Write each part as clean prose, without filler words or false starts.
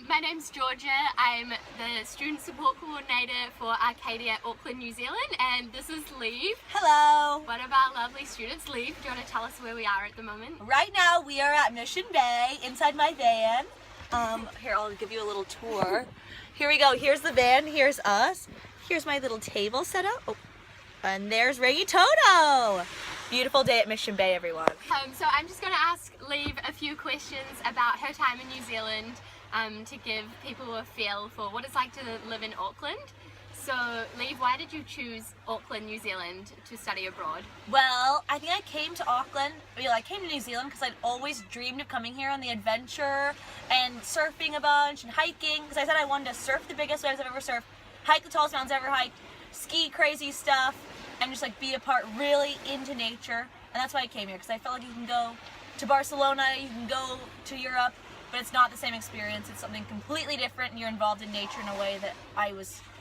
My name's Georgia. I'm the Student Support Coordinator for Arcadia, Auckland, New Zealand, and this is Liv. Hello! One of our lovely students. Liv, do you want to tell us where we are at the moment? Right now we are at Mission Bay, inside my van. Here, I'll give you a little tour. Here we go. Here's the van. Here's us. Here's my little table set up. Oh, and there's Reggie Toto. Beautiful day at Mission Bay, everyone. So I'm just going to ask Liv a few questions about her time in New Zealand to give people a feel for what it's like to live in Auckland. So, Liv, why did you choose Auckland, New Zealand to study abroad? Well, I think I came to Auckland, I came to New Zealand because I'd always dreamed of coming here on the adventure and surfing a bunch and hiking, because I said I wanted to surf the biggest waves I've ever surfed, hike the tallest mountains I've ever hiked, ski crazy stuff, and just like be a part really into nature. And that's why I came here, because I felt like you can go to Barcelona, you can go to Europe, but it's not the same experience. It's something completely different, and you're involved in nature in a way that I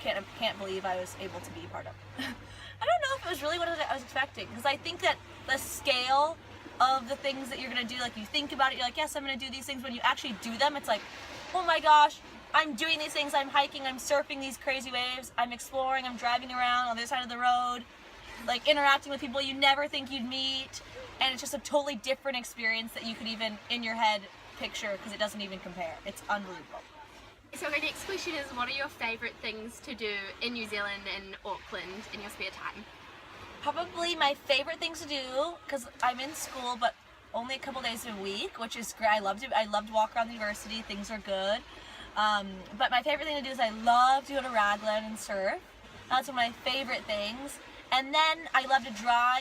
can't believe I was able to be a part of. I don't know if it was really what I was expecting, because I think that the scale of the things that you're going to do, like you think about it, you're like, yes, I'm going to do these things. When you actually do them, it's like, oh my gosh, I'm doing these things, I'm hiking, I'm surfing these crazy waves, I'm exploring, I'm driving around on the other side of the road, like interacting with people you never think you'd meet, and it's just a totally different experience that you could even, in your head, picture, because it doesn't even compare. It's unbelievable. So my next question is, what are your favourite things to do in New Zealand and Auckland in your spare time? Probably my favourite things to do, because I'm in school, but only a couple days a week, which is great. I love to walk around the university. Things are good. But my favourite thing to do is I love to go to Raglan and surf. That's one of my favourite things. And then I love to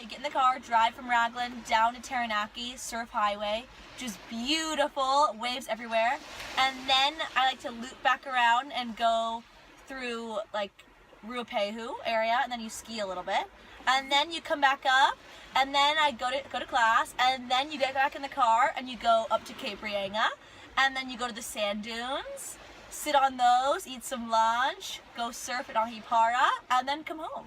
get in the car, drive from Raglan down to Taranaki, surf highway, which is beautiful, waves everywhere. And then I like to loop back around and go through like Ruapehu area, and then you ski a little bit. And then you come back up, and then I go to class, and then you get back in the car and you go up to Cape Reinga, and then you go to the sand dunes, sit on those, eat some lunch, go surf at Ahipara, and then come home.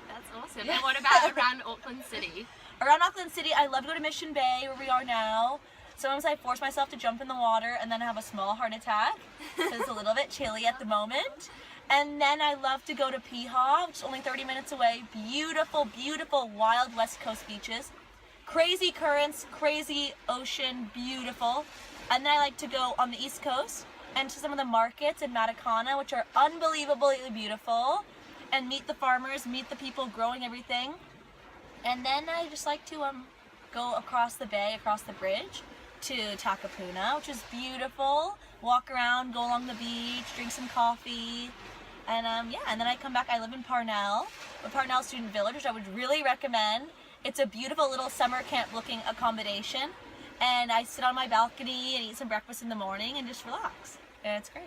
That's awesome. And what about around Auckland City? Around Auckland City, I love to go to Mission Bay, where we are now. Sometimes I force myself to jump in the water and then have a small heart attack, because it's a little bit chilly at the moment. And then I love to go to Piha, which is only 30 minutes away. Beautiful, beautiful wild West Coast beaches. Crazy currents, crazy ocean, beautiful. And then I like to go on the East Coast and to some of the markets in Matakana, which are unbelievably beautiful, and meet the farmers, meet the people growing everything. And then I just like to go across the bay, across the bridge to Takapuna, which is beautiful. Walk around, go along the beach, drink some coffee, and and then I come back. I live in Parnell, the Parnell Student Village, which I would really recommend. It's a beautiful little summer camp looking accommodation, and I sit on my balcony and eat some breakfast in the morning and just relax, and it's great.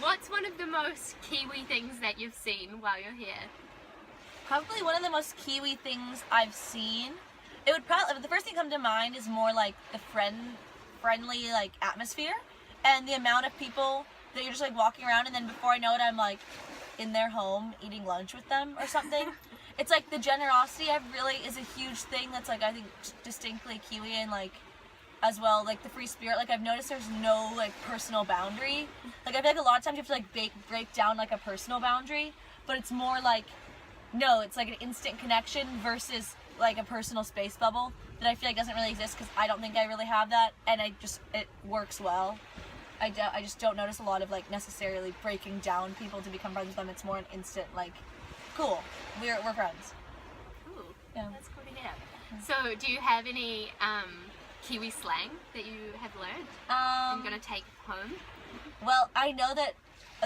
What's one of the most Kiwi things that you've seen while you're here? Probably one of the most Kiwi things I've seen, it would probably, the first thing that comes to mind is more like the friendly like atmosphere, and the amount of people that you're just like walking around, and then before I know it, I'm like in their home eating lunch with them or something. It's like the generosity really is a huge thing that's like, I think, distinctly Kiwi, and like as well, like the free spirit. Like I've noticed there's no like personal boundary. Like I feel like a lot of times you have to like break down like a personal boundary, but it's more like, no, it's like an instant connection versus like a personal space bubble that I feel like doesn't really exist, because I don't think I really have that, and it works well. I just don't notice a lot of like necessarily breaking down people to become friends with them. It's more an instant like, cool, we're friends. Ooh, yeah. That's cool to hear. So do you have any Kiwi slang that you have learned and going to take home? Well, I know that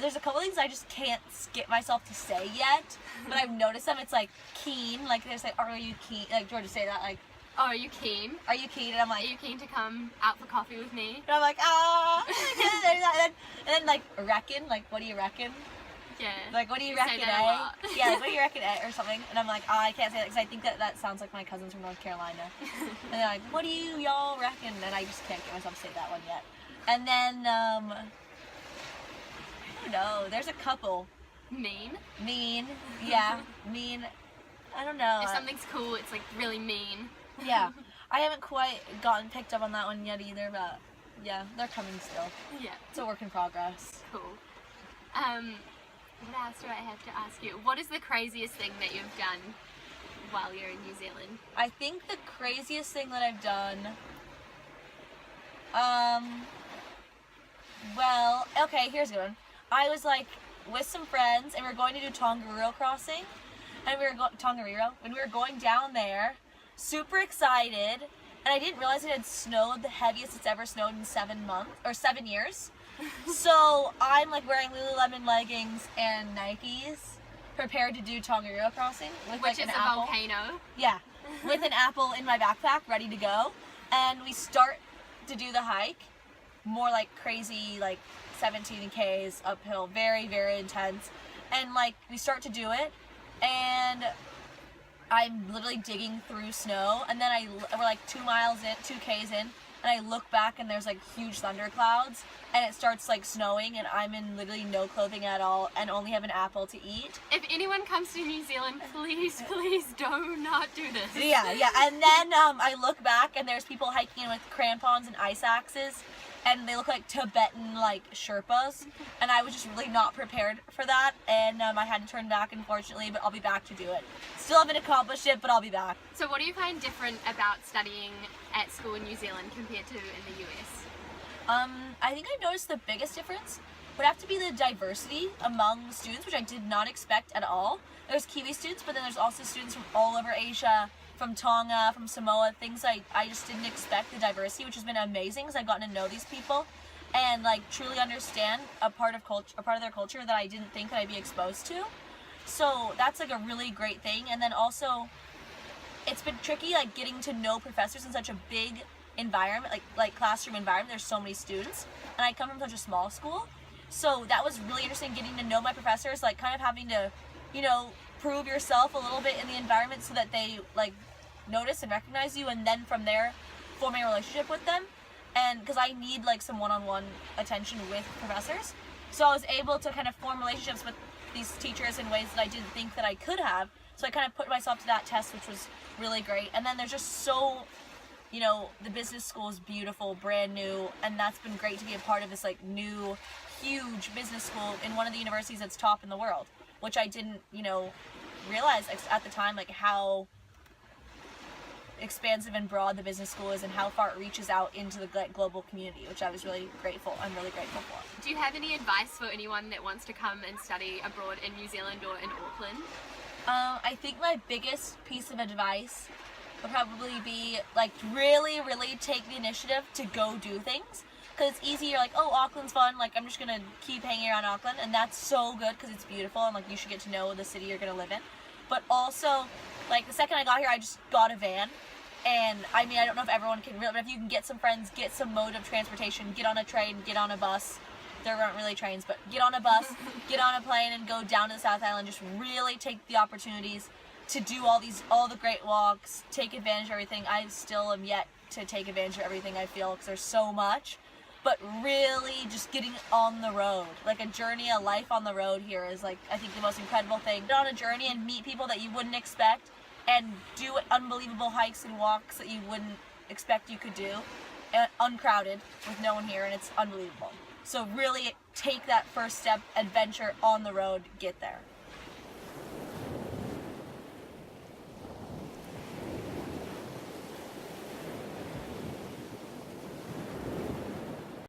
there's a couple things I just can't get myself to say yet, but I've noticed them. It's like keen, like they say, are you keen? Like Georgia say that, like, oh, are you keen? Are you keen? And I'm like, are you keen to come out for coffee with me? And I'm like, ah. and then like reckon, like what do you reckon? Yeah. Like what do you reckon, eh? Yeah, like, what do you reckon, eh? Or something. And I'm like, oh, I can't say that because I think that sounds like my cousins from North Carolina. And they're like, what do y'all reckon? And I just can't get myself to say that one yet. And then I don't know. There's a couple. Mean. Yeah. Mean. I don't know. If something's cool, it's like really mean. Yeah. I haven't quite gotten picked up on that one yet either, but Yeah, they're coming still. Yeah. It's a work in progress. Cool. What else do I have to ask you? What is the craziest thing that you've done while you're in New Zealand? I think the craziest thing that I've done, well, okay, here's a good one. I was like with some friends and we were going to do Tongariro crossing, and we were going down there, super excited, and I didn't realize it had snowed the heaviest it's ever snowed in 7 years. So I'm like wearing Lululemon leggings and Nikes, prepared to do Tongariro crossing with Which like an is a apple. volcano. Yeah, with an apple in my backpack, ready to go. And we start to do the hike, more like crazy, like 17 Ks uphill, very, very intense. And like we start to do it, and I'm literally digging through snow. And then we're like 2 Ks in, and I look back and there's like huge thunderclouds, and it starts like snowing, and I'm in literally no clothing at all and only have an apple to eat. If anyone comes to New Zealand, please do not do this. Yeah. And then I look back and there's people hiking in with crampons and ice axes, and they look like Tibetan like Sherpas, and I was just really not prepared for that, and I had to turn back, unfortunately, but I'll be back to do it. Still haven't accomplished it, but I'll be back. So what do you find different about studying at school in New Zealand compared to in the US? I think I've noticed the biggest difference would have to be the diversity among students, which I did not expect at all. There's Kiwi students, but then there's also students from all over Asia, from Tonga, from Samoa, things I just didn't expect the diversity, which has been amazing because I've gotten to know these people and like truly understand a part of their culture that I didn't think that I'd be exposed to. So that's like a really great thing. And then also it's been tricky like getting to know professors in such a big environment, like classroom environment. There's so many students, and I come from such a small school, so that was really interesting, getting to know my professors, like kind of having to, prove yourself a little bit in the environment so that they like notice and recognize you, and then from there forming a relationship with them. And because I need like some one-on-one attention with professors, so I was able to kind of form relationships with these teachers in ways that I didn't think that I could have. So I kind of put myself to that test, which was really great. And then there's just so, the business school is beautiful, brand new, and that's been great to be a part of this like new, huge business school in one of the universities that's top in the world, which I didn't, realize at the time, like how expansive and broad the business school is and how far it reaches out into the global community, which I'm really grateful for. Do you have any advice for anyone that wants to come and study abroad in New Zealand or in Auckland? I think my biggest piece of advice would probably be like really take the initiative to go do things, because it's easy. You're like, oh, Auckland's fun, like I'm just gonna keep hanging around Auckland, and that's so good because it's beautiful and like you should get to know the city you're gonna live in. But also, like the second I got here, I just got a van, and I mean, I don't know if everyone can, but if you can get some friends, get some mode of transportation, get on a train, get on a bus. There weren't really trains, but get on a bus, get on a plane, and go down to the South Island. Just really take the opportunities to do all the great walks, take advantage of everything. I still am yet to take advantage of everything, I feel, because there's so much. But really just getting on the road, like a life on the road here is like, I think the most incredible thing. Get on a journey and meet people that you wouldn't expect, and do unbelievable hikes and walks that you wouldn't expect you could do, uncrowded with no one here, and it's unbelievable. So really take that first step, adventure on the road, get there.